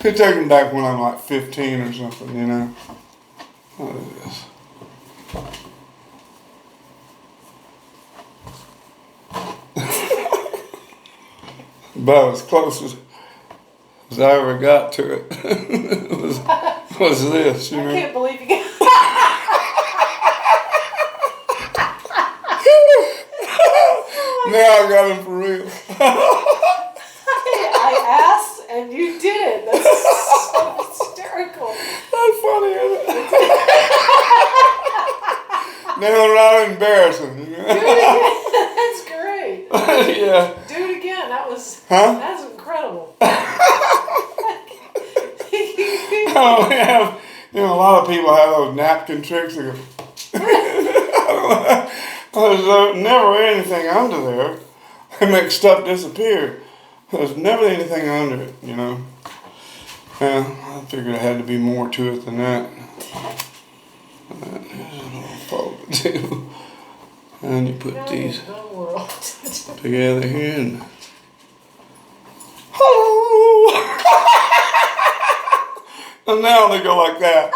Could take them back when I'm like 15 or something, you know. What is this? About as close as I ever got to it was this, you know. I can't believe you got Now I got him for real. I asked and you did it. That's so hysterical. That's funny, isn't it? Downright embarrassing. You know? That's great. Yeah. Do it again. That was. Huh? That's incredible. I don't have, you know, a lot of people have those napkin tricks. They go, there's never anything under there. They make stuff disappear. There's never anything under it, you know. Well, I figured there had to be more to it than that. Here's a little fold too. And you put these together here and hello. And now they go like that.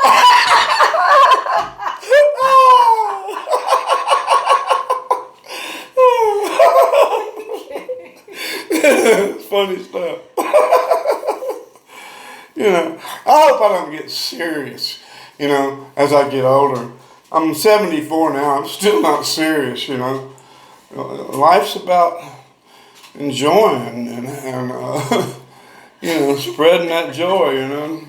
It's funny stuff. You know, I hope I don't get serious, you know, as I get older. I'm 74 now. I'm still not serious, you know. Life's about enjoying and you know, spreading that joy, you know.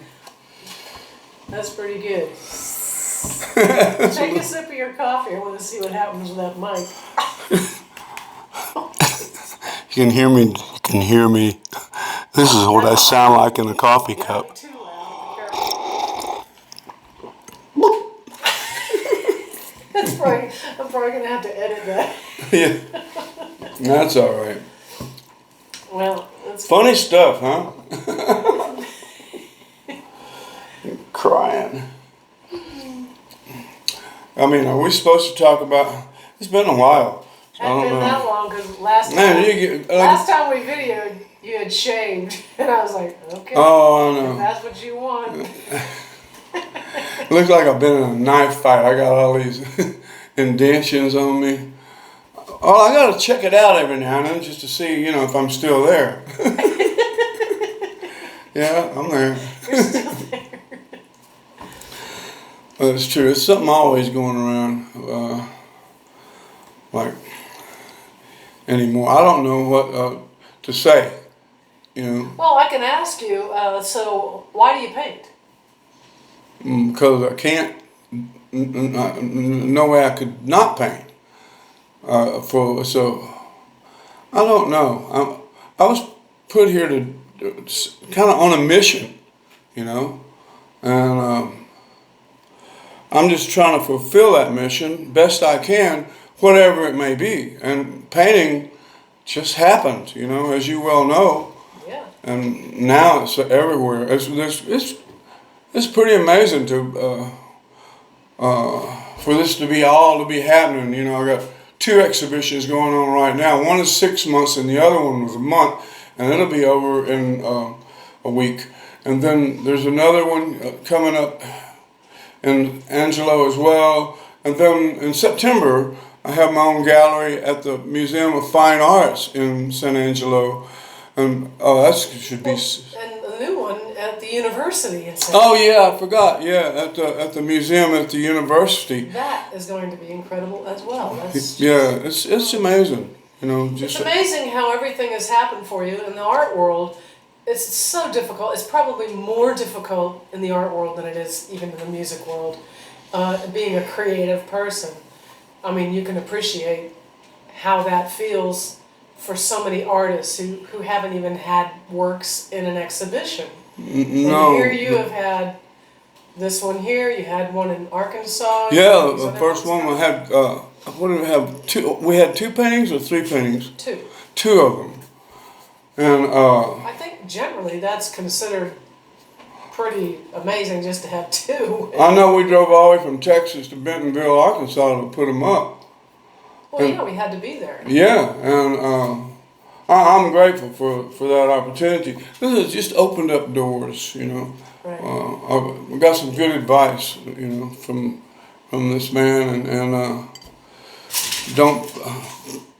That's pretty good. Take a sip of your coffee. I want to see what happens with that mic. You can hear me. You can hear me. This is what I sound like in a coffee cup. Too loud. Be careful. I'm probably going to have to edit that. Yeah, that's all right. Well, that's funny stuff, huh? Crying. I mean, are we supposed to talk about? It's been a while. So Hadn't been that long because last Man, time, last time we videoed, you had shaved, and I was like, okay. Oh, I know. If that's what you want. It looks like I've been in a knife fight. I got all these indentions on me. Oh, I got to check it out every now and then just to see, you know, if I'm still there. Yeah, I'm there. You're still there. Well, it's true. It's something always going around. Like anymore. I don't know what to say. You know. Well, I can ask you. So, why do you paint? Because I can't. No way I could not paint. So I don't know. I was put here to kind of on a mission, you know, and I'm just trying to fulfill that mission best I can, whatever it may be. And painting just happened, you know, as you well know. Yeah. And now it's everywhere. It's pretty amazing to for this to be happening. You know, I got 2 exhibitions going on right now. One is 6 months, and the other one was a month, and it'll be over in a week. And then there's another one coming up in Angelo as well. And then in September, I have my own gallery at the Museum of Fine Arts in San Angelo. And that should be. And a new one at the university in San Oh yeah, I forgot. Yeah, at the museum at the university. That is going to be incredible as well. That's Yeah, it's amazing. You know, just it's amazing how everything has happened for you in the art world. It's so difficult. It's probably more difficult in the art world than it is even in the music world. Being a creative person, I mean, you can appreciate how that feels for so many artists who haven't even had works in an exhibition. No. And here you have had this one here. You had one in Arkansas. Yeah, the first one we had. What did we have? 2. We had 2 paintings or 3 paintings. 2. 2 of them. And I think generally that's considered pretty amazing just to have 2. I know we drove all the way from Texas to Bentonville, Arkansas to put them up. Well, yeah, we had to be there. Yeah, and I'm grateful for that opportunity. This has just opened up doors, you know. Right. I've got some good advice, you know, from this man, and don't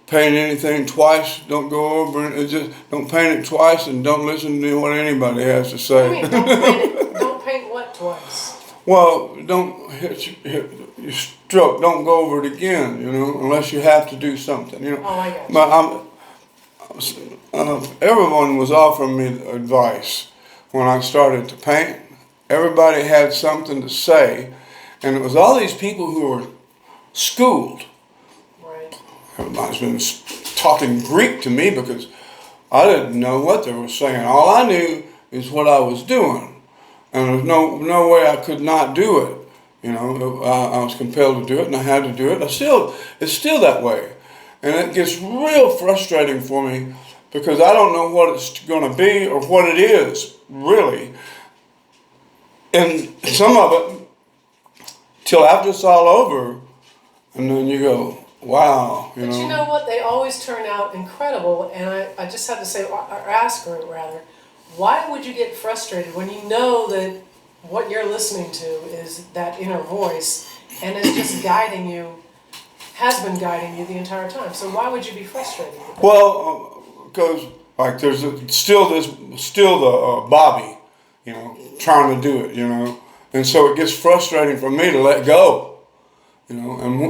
paint anything twice. Don't go over it. Just don't paint it twice, and don't listen to what anybody has to say. What do you mean? Don't paint it. Don't paint what twice? Well, don't hit your stroke. Don't go over it again, you know, unless you have to do something, you know. Oh, I got you. But everyone was offering me advice when I started to paint. Everybody had something to say, and it was all these people who were schooled. Right. Everybody's been talking Greek to me because I didn't know what they were saying. All I knew is what I was doing. And there's no way I could not do it. You know, I was compelled to do it, and I had to do it. It's still that way, and it gets real frustrating for me because I don't know what it's going to be or what it is really. And some of it, till after it's all over, and then you go, wow, you know. But you know what? They always turn out incredible, and I just have to say, or ask her rather. Why would you get frustrated when you know that what you're listening to is that inner voice and is just guiding you, has been guiding you the entire time? So why would you be frustrated with that? Well, because like there's still the Bobby, you know, trying to do it, you know, and so it gets frustrating for me to let go, you know, and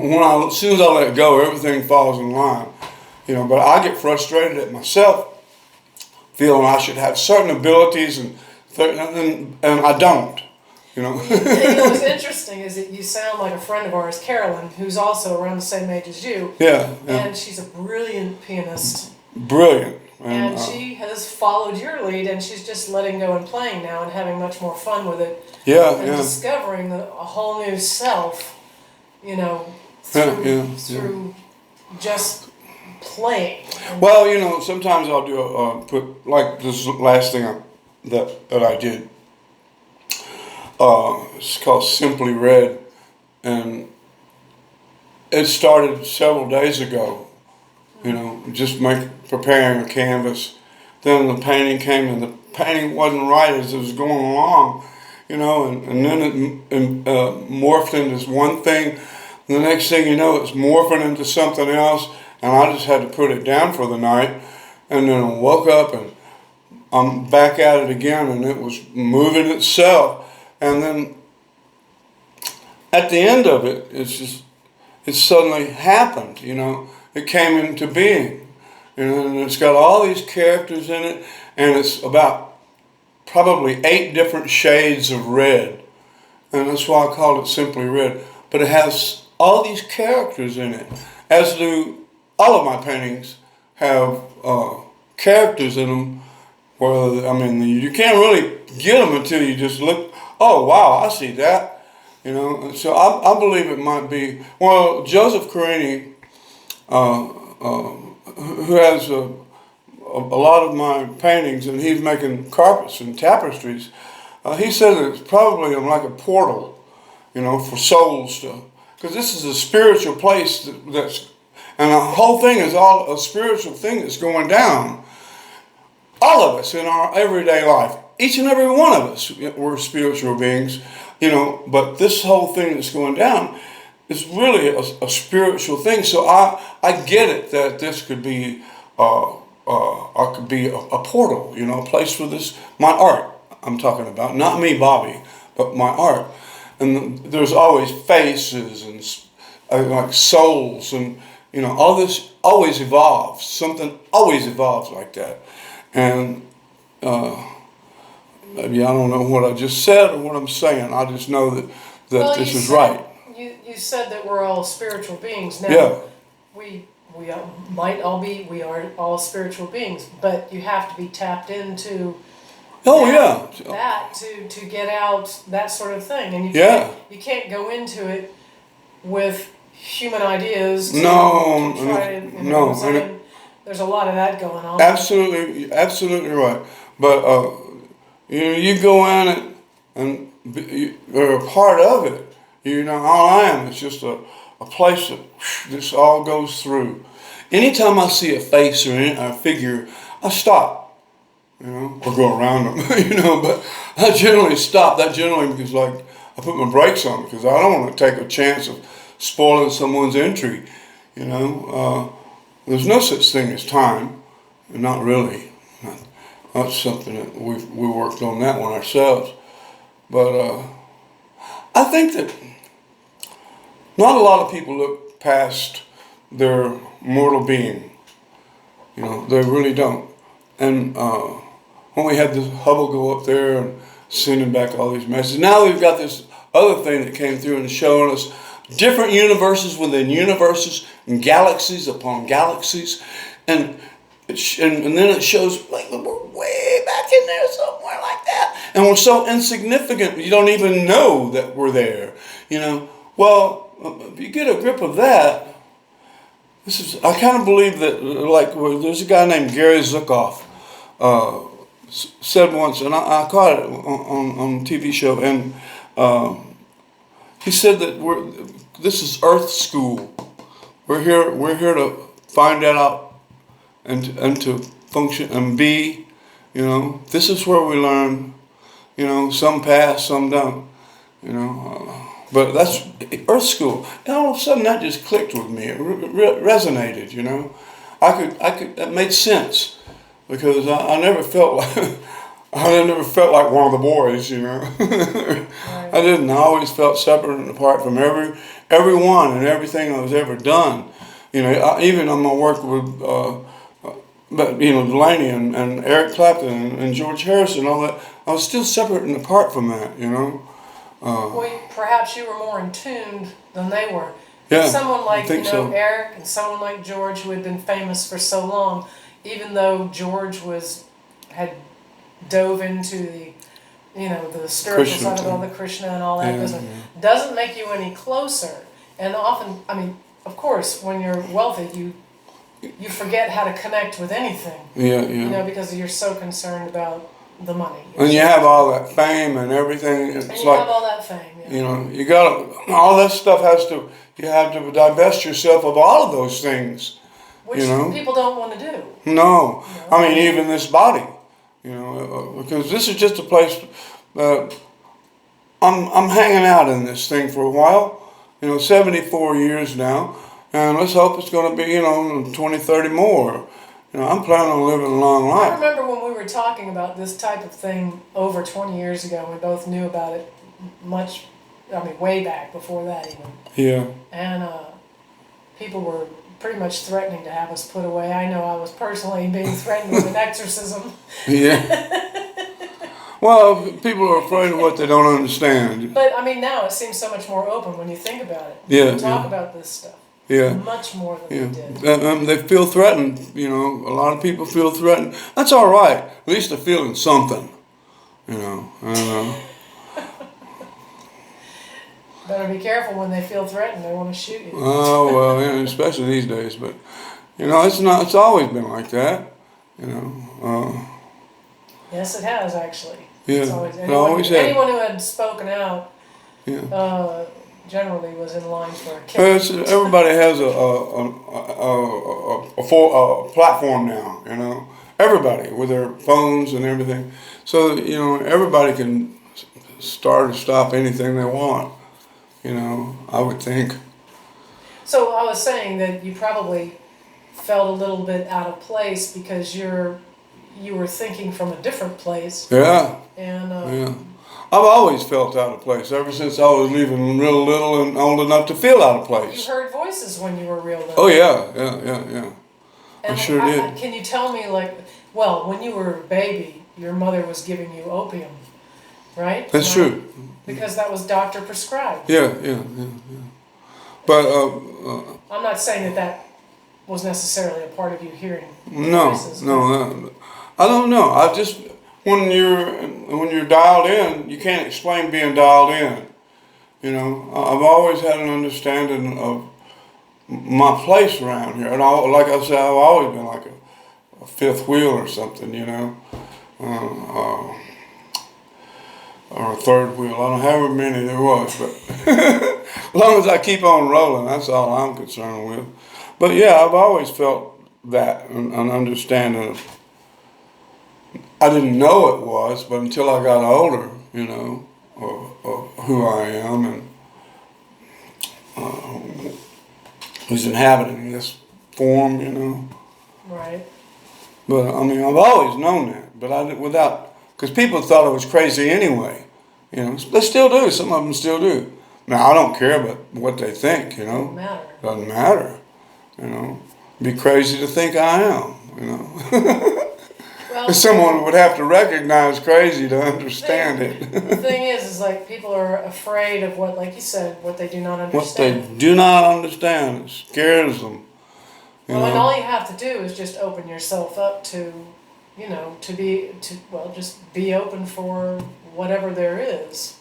as soon as I let go, everything falls in line, you know. But I get frustrated at myself, feeling I should have certain abilities and I don't, you know. And you know what's interesting is that you sound like a friend of ours, Carolyn, who's also around the same age as you. Yeah. And she's a brilliant pianist. Brilliant. And she has followed your lead, and she's just letting go and playing now and having much more fun with it. Yeah, and discovering a whole new self, you know, through just playing. Well, you know, sometimes I'll do put like this last thing that I did. It's called Simply Red, and it started several days ago. You know, just preparing a canvas. Then the painting came, and the painting wasn't right as it was going along. You know, and then it morphed into one thing. And the next thing you know, it's morphing into something else. And I just had to put it down for the night, and then I woke up and I'm back at it again, and it was moving itself. And then at the end of it, it suddenly happened, you know. It came into being, you know, and it's got all these characters in it, and it's about probably 8 different shades of red, and that's why I called it Simply Red. But it has all these characters in it, as do all of my paintings have characters in them. Where, I mean, you can't really get them until you just look. Oh wow, I see that. You know, so I believe it might be. Well, Joseph Carini, who has a lot of my paintings, and he's making carpets and tapestries. He said it's probably like a portal, you know, for souls to. Because this is a spiritual place that's. And the whole thing is all a spiritual thing that's going down. All of us in our everyday life, each and every one of us, we're spiritual beings, you know, but this whole thing that's going down is really a spiritual thing. So I get it that this could be a portal, you know, a place for this, my art I'm talking about, not me, Bobby, but my art. And there's always faces and like souls, and you know, all this always evolves. Something always evolves like that. And maybe I don't know what I just said or what I'm saying. I just know that this is right. You said that we're all spiritual beings. Now, yeah. We are all spiritual beings, but you have to be tapped into that to get out that sort of thing. And you can't go into it with human ideas to try to, you know, there's a lot of that going on. Absolutely right. But you go in it and you're a part of it. You know, all I am is just a place that this all goes through. anytime I see a face or a figure, I stop, or go around them, but I generally stop. That generally because like I put my brakes on because I don't want to take a chance of spoiling someone's entry, There's no such thing as time, not really. That's something that we worked on that one ourselves. But I think that not a lot of people look past their mortal being. They really don't. And when we had this Hubble go up there and sending back all these messages, now we've got this other thing that came through and showing us different universes within universes and galaxies upon galaxies. And then it shows like we're way back in there somewhere like that. And we're so insignificant, you don't even know that we're there. Well, if you get a grip of that, I kind of believe that, there's a guy named Gary Zukav said once, and I caught it on a TV show, and he said that this is Earth School. We're here to find that out and to function and be, this is where we learn, some pass, some don't, but that's Earth School. And all of a sudden that just clicked with me. It resonated, that made sense because I never felt like, I never felt like one of the boys, Right. I didn't. I always felt separate and apart from everyone and everything I was ever done. Even on my work with, Delaney and Eric Clapton and George Harrison and all that, I was still separate and apart from that, Well, perhaps you were more in tune than they were. Yeah, someone like I think so. Eric and someone like George, who had been famous for so long, even though George had dove into the spiritual side of all the Krishna and all that, doesn't make you any closer. And often, of course, when you're wealthy, you forget how to connect with anything. Yeah. Because you're so concerned about the money. And you have all that fame and everything. It's and you have all that fame. Yeah. You got all that stuff you have to divest yourself of all of those things. Which people don't want to do. No. Even this body. Because this is just a place I'm hanging out in this thing for a while. 74 years now. And let's hope it's going to be, 20, 30 more. I'm planning on living a long life. I remember when we were talking about this type of thing over 20 years ago. We both knew about it way back before that even. Yeah. And people were pretty much threatening to have us put away. I know I was personally being threatened with an exorcism. Yeah. Well, people are afraid of what they don't understand. But now it seems so much more open when you think about it. Yeah. We talk about this stuff. Yeah. Much more than they did. They feel threatened. A lot of people feel threatened. That's all right. At least they're feeling something. I don't know. Better be careful when they feel threatened. They want to shoot you. Oh well, especially these days. But it's not. It's always been like that. Yes, it has actually. Yeah. It always has. Anyone who had spoken out. Yeah. Generally was in line for a kick. Everybody has a platform now, Everybody with their phones and everything. So, everybody can start or stop anything they want, I would think. So I was saying that you probably felt a little bit out of place because you were thinking from a different place. Yeah. And yeah. I've always felt out of place ever since I was even real little and old enough to feel out of place. You heard voices when you were real little. Oh yeah. And I sure did. Can you tell me, when you were a baby, your mother was giving you opium, right? That's true. Because that was doctor prescribed. Yeah. But I'm not saying that was necessarily a part of you hearing voices. No. I don't know. I just. When you're dialed in, you can't explain being dialed in. I've always had an understanding of my place around here, and like I said, I've always been like a fifth wheel or something, or a third wheel. I don't know however many there was, but as long as I keep on rolling, that's all I'm concerned with. But yeah, I've always felt that, an understanding of, I didn't know it was, but until I got older, of who I am and who's inhabiting this form. Right. But I mean, I've always known that, but because people thought I was crazy anyway. They still do. Some of them still do. Now I don't care about what they think. Doesn't matter. Doesn't matter. Be crazy to think I am. Well, Someone would have to recognize crazy to understand it. The thing is like people are afraid of what, like you said, what they do not What understand. they do not understand, it scares them. Well, and all you have to do is just open yourself up to, just be open for whatever there is.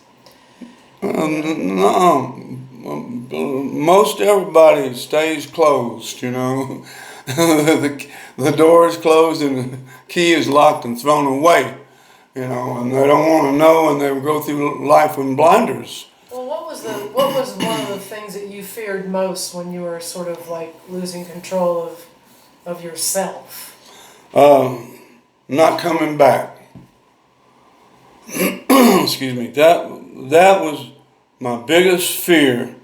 No, most everybody stays closed. The door is closed and the key is locked and thrown away. And they don't want to know, and they go through life with blinders. Well, what was one of the things that you feared most when you were sort of like losing control of yourself? Not coming back. Excuse me. That was my biggest fear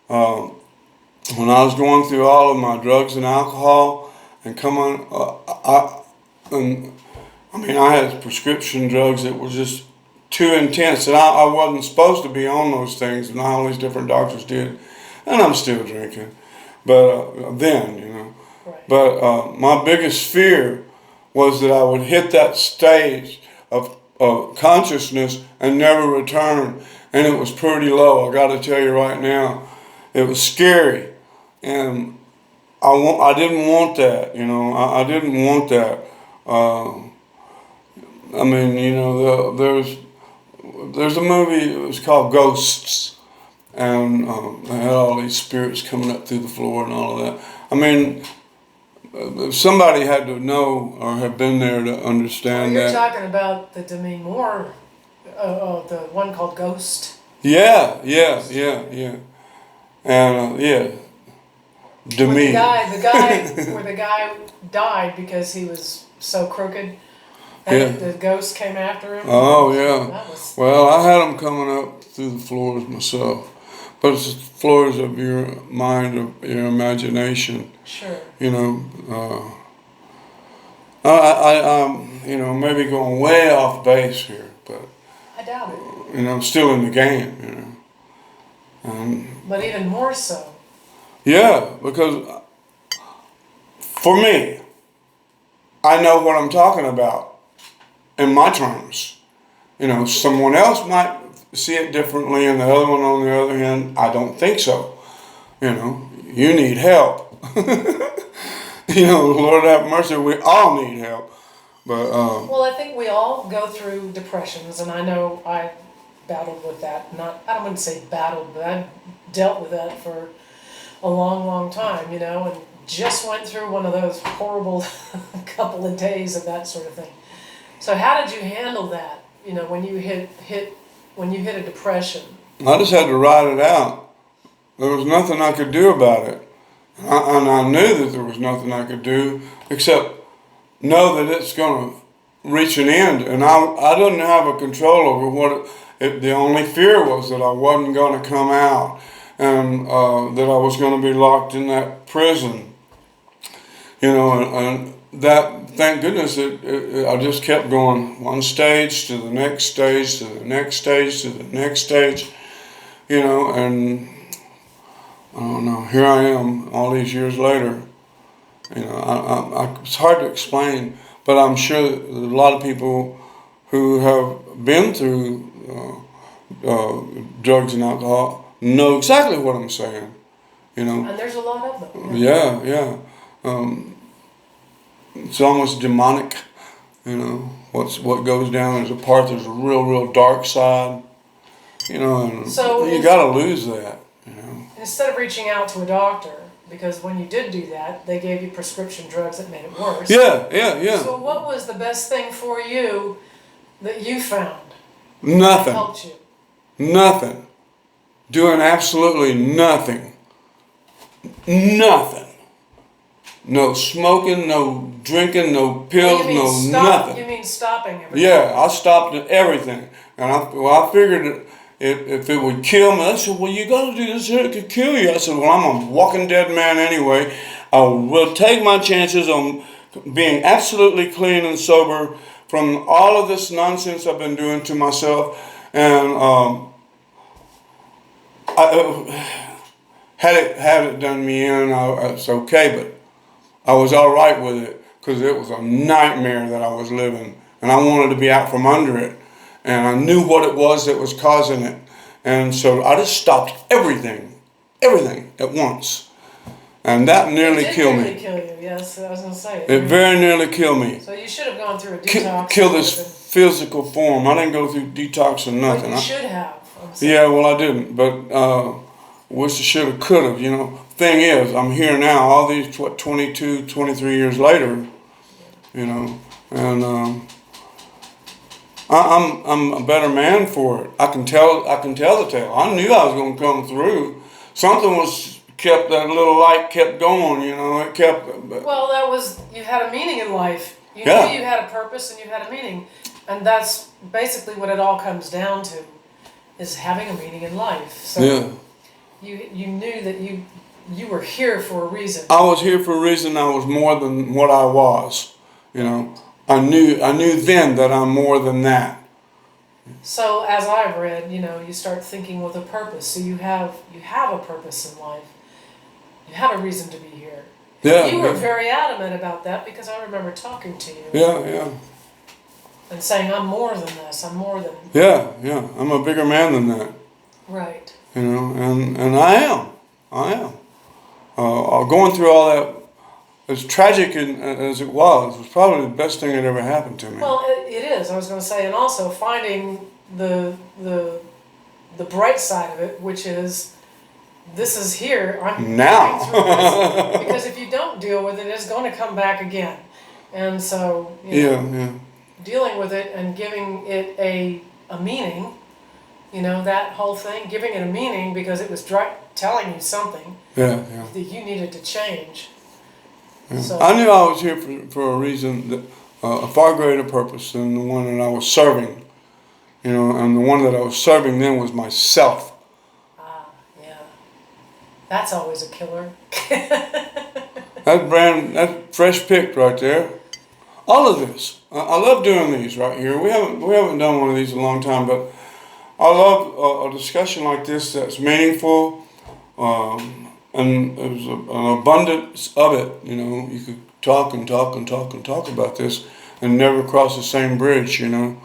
when I was going through all of my drugs and alcohol and coming. I had prescription drugs that were just too intense, and I wasn't supposed to be on those things, and all these different doctors did, and I'm still drinking, but then. Right. But my biggest fear was that I would hit that stage of consciousness and never return, and it was pretty low. I got to tell you right now, it was scary, and I didn't want that. I didn't want that. There's a movie. It was called Ghosts, and they had all these spirits coming up through the floor and all of that. Somebody had to know or have been there to understand You're that. talking about the Demi Moore, the one called Ghost. Yeah. And Demi. Where the guy died because he was so crooked, and the ghost came after him. Oh yeah. That was... Well, I had them coming up through the floors myself, but it's the floors of your mind, of your imagination. Sure. I'm maybe going way off base here, but I doubt it. I'm still in the game. But even more so. Yeah, because for me, I know what I'm talking about in my terms. Someone else might see it differently, and the other one, on the other hand, I don't think so. You need help. Lord have mercy, we all need help. But well, I think we all go through depressions, and I know I battled with that. I don't want to say battled, but I dealt with that for a long, long time, and just went through one of those horrible couple of days of that sort of thing. So how did you handle that? When you hit a depression. I just had to ride it out. There was nothing I could do about it. And I knew that there was nothing I could do except know that it's going to reach an end. And I didn't have a control over what the only fear was that I wasn't going to come out, and that I was going to be locked in that prison. And that, thank goodness, I just kept going one stage to the next stage to the next stage to the next stage, and I don't know, here I am all these years later. It's hard to explain, but I'm sure that a lot of people who have been through drugs and alcohol know exactly what I'm saying. And there's a lot of them. Yeah. It's almost demonic. What goes down. There's a real dark side. And so you got to lose that. Instead of reaching out to a doctor, because when you did do that, they gave you prescription drugs that made it worse. Yeah. So what was the best thing for you that you found? Nothing. That helped you? Nothing. Doing absolutely nothing. Nothing. no smoking, no drinking, no Oh, pills, you mean no stop? nothing. You mean stopping everything? Yeah, I stopped at everything, and I figured that if it would kill me, I said, well, you got to do this, it could kill you. I said, well, I'm a walking dead man anyway. I will take my chances on being absolutely clean and sober from all of this nonsense I've been doing to myself, and had it done me in, it's okay, but I was all right with it because it was a nightmare that I was living, and I wanted to be out from under it, and I knew what it was that was causing it, and so I just stopped everything at once, and that nearly killed It did me. kill you. Yes, I was gonna say. It very nearly killed me. So you should have gone through a detox. Kill this physical form. I didn't go through detox or nothing. But you should have. I'm saying. Yeah, well, I didn't, but wish I should have, could have. Thing is, I'm here now. All these 22, 23 years later, and I'm a better man for it. I can tell the tale. I knew I was going to come through. Something was kept that little light kept going. It kept. Well, that was you had a meaning in life. You Yeah. knew you had a purpose and you had a meaning, and that's basically what it all comes down to, is having a meaning in life. So Yeah. you knew that you were here for a reason. I was here for a reason. I was more than what I was. I knew then that I'm more than that. So as I've read, you start thinking with a purpose. So you have a purpose in life. You have a reason to be here. Yeah. You were Yeah. very adamant about that because I remember talking to you Yeah. and saying, I'm more than this. I'm more than Yeah. I'm a bigger man than that. right. And I am. Going through all that, as tragic as it was probably the best thing that ever happened to me. Well, it is. I was going to say, and also finding the bright side of it, which is this is here. I'm Now. going through this because if you don't deal with it, it's going to come back again. And so, Yeah. dealing with it and giving it a meaning, that whole thing, giving it a meaning because it was telling you something Yeah. that you needed to change. Yeah. So, I knew I was here for a reason, that, a far greater purpose than the one that I was serving. And the one that I was serving then was myself. yeah. That's always a killer. That's fresh picked right there. All of this, I love doing these right here. We haven't done one of these in a long time, but I love a discussion like this that's meaningful, and there's an abundance of it. You could talk and talk and talk and talk about this, and never cross the same bridge. And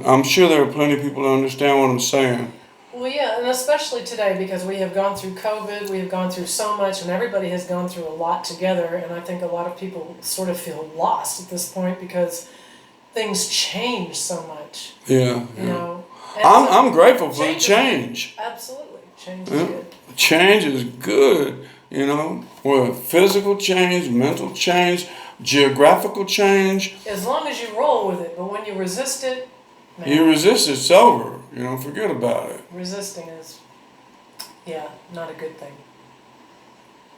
I'm sure there are plenty of people that understand what I'm saying. Well, yeah, and especially today because we have gone through COVID, we have gone through so much, and everybody has gone through a lot together, and I think a lot of people sort of feel lost at this point because things change so much. Yeah. And I'm grateful for the change is change. good. Absolutely, change is Yeah. good. Change is good, whether physical change, mental change, geographical change. As long as you roll with it, but when you resist it, man, You resist, it's over. Forget about it. resisting is, not a good thing.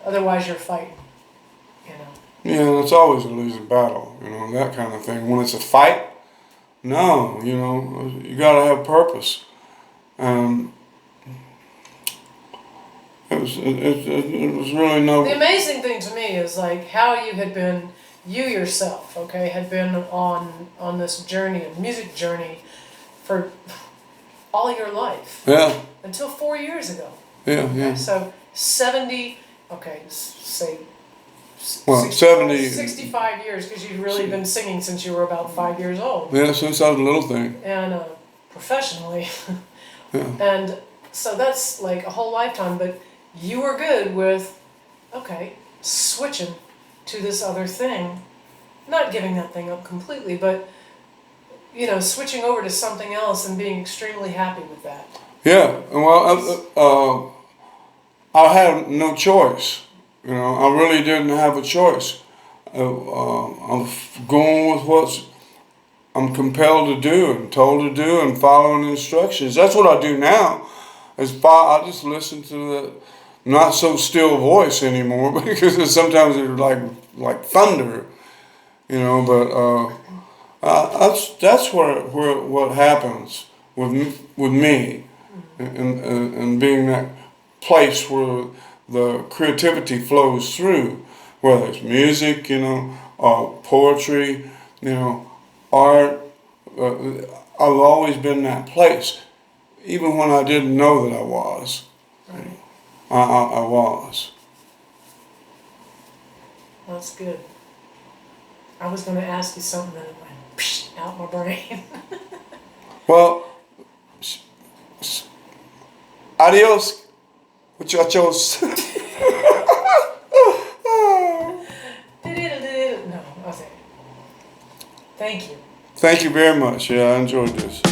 Otherwise, you're fighting. Yeah, it's always a losing battle, that kind of thing. When it's a fight, no, you gotta have purpose. It was really no. The amazing thing to me is like how you yourself, okay, had been on this journey, a music journey, for all your life. Yeah. Until 4 years ago. Yeah. So 70, okay, say. Well, 70. 65 years because you've really been singing since you were about 5 years old. Yeah, since I was a little thing. And professionally. Yeah. And so that's like a whole lifetime, but you were good with, okay, switching to this other thing, not giving that thing up completely, but, switching over to something else and being extremely happy with that. Yeah, well, I had no choice. I really didn't have a choice. I'm going with what I'm compelled to do and told to do and following the instructions. That's what I do now. I just listen to not so still voice anymore because sometimes it's like thunder, you know. But that's where what happens with me, and being that place where the creativity flows through, whether it's music, you know, or poetry, you know, art. I've always been that place, even when I didn't know that I was. Right. I was. Well, that's good. I was going to ask you something that went psh, out my brain. Well, adios, muchachos. No, okay. Thank you. Thank you very much. Yeah, I enjoyed this.